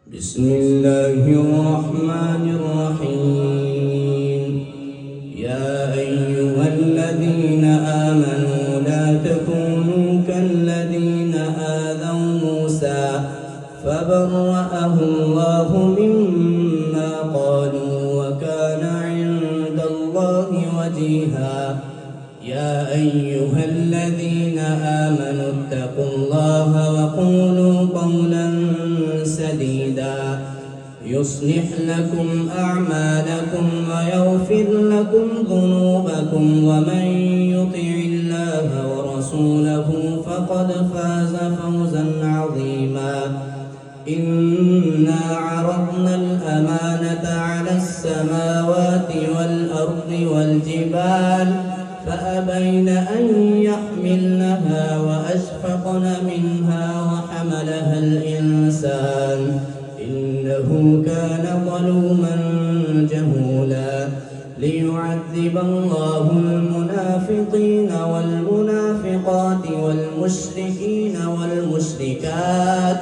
بسم الله الرحمن الرحيم. يا أيها الذين آمنوا لا تكونوا كالذين آذوا موسى فبرأه الله مما قالوا وكان عند الله وجيها. يا أيها الذين آمنوا اتقوا الله وقولوا قولا سديدا يصلح لكم أعمالكم ويغفر لكم ذنوبكم ومن يطع الله ورسوله فقد فاز فوزا عظيما. إنا عرضنا الأمانة على السماوات والأرض والجبال فأبين أن يحملنها وأشفقن منها وحملها الإنسان إنه كان ظلوما جهولا. ليعذب الله المنافقين والمنافقات والمشركين والمشركات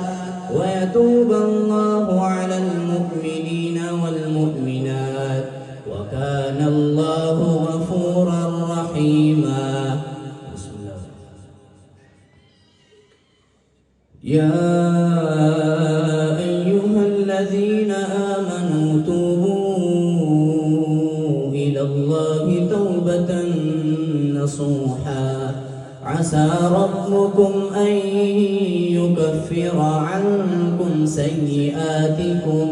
ويتوب الله على المؤمنين والمؤمنات وكان الله غفورا رحيما. بسم الله. يا أيها الذين آمنوا توبوا إلى الله توبة نصوحا عسى ربكم أن يكفر عنكم سيئاتكم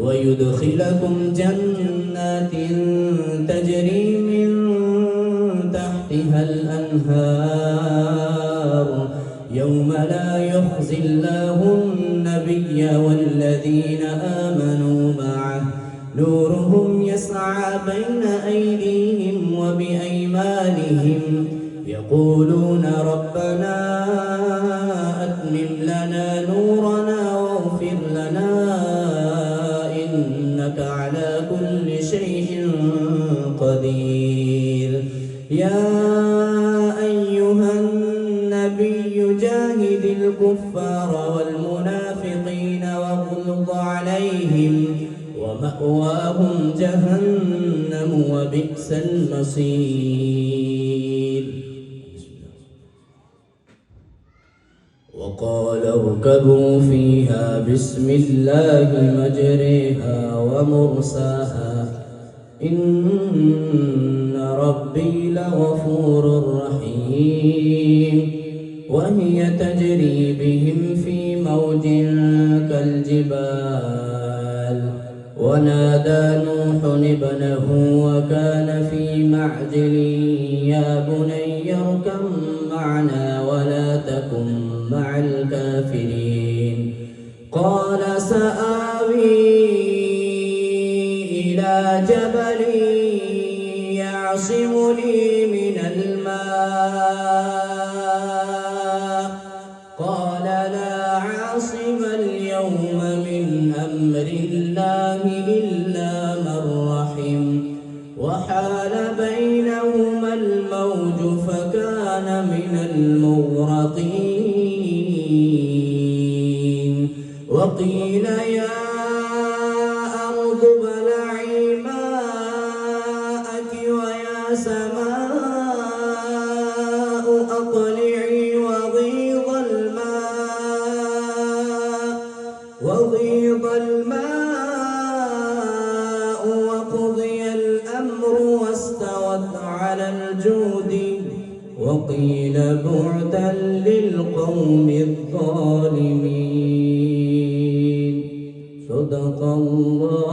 ويدخلكم جنات تجري من تحتها الأنهار يوم لا يخزي الله النبي والذين آمنوا معه نورهم يسعى بين أيديهم وبأيمانهم يقولون ربنا أتمم لنا نورنا واغفر لنا إنك على كل شيء قدير. يا أيها النبي جاهد الكفار والمنافقين واغلظ عليهم ومأواهم جهنم وبئس المصير. وقال اركبوا فيها بسم الله مجريها ومرساها إن ربي لغفور رحيم. وهي تجري بهم في موج كالجبال ونادى نوح ابنه وكان في معزل يا بني اركب معنا ولا تكن مع الكافرين. قال سآوي إلى جبل يعصمني من الماء قال لا عاصم اليوم من أمر الله إلا من رحم وحال بينهما الموج فكان من المغرقين. وقيل يا أرض ابلعي ماءك ويا سماء أقلعي وغيض الماء وقضي الأمر واستوت على الجود وقيل بعدا للقوم الظالمين. صدق الله.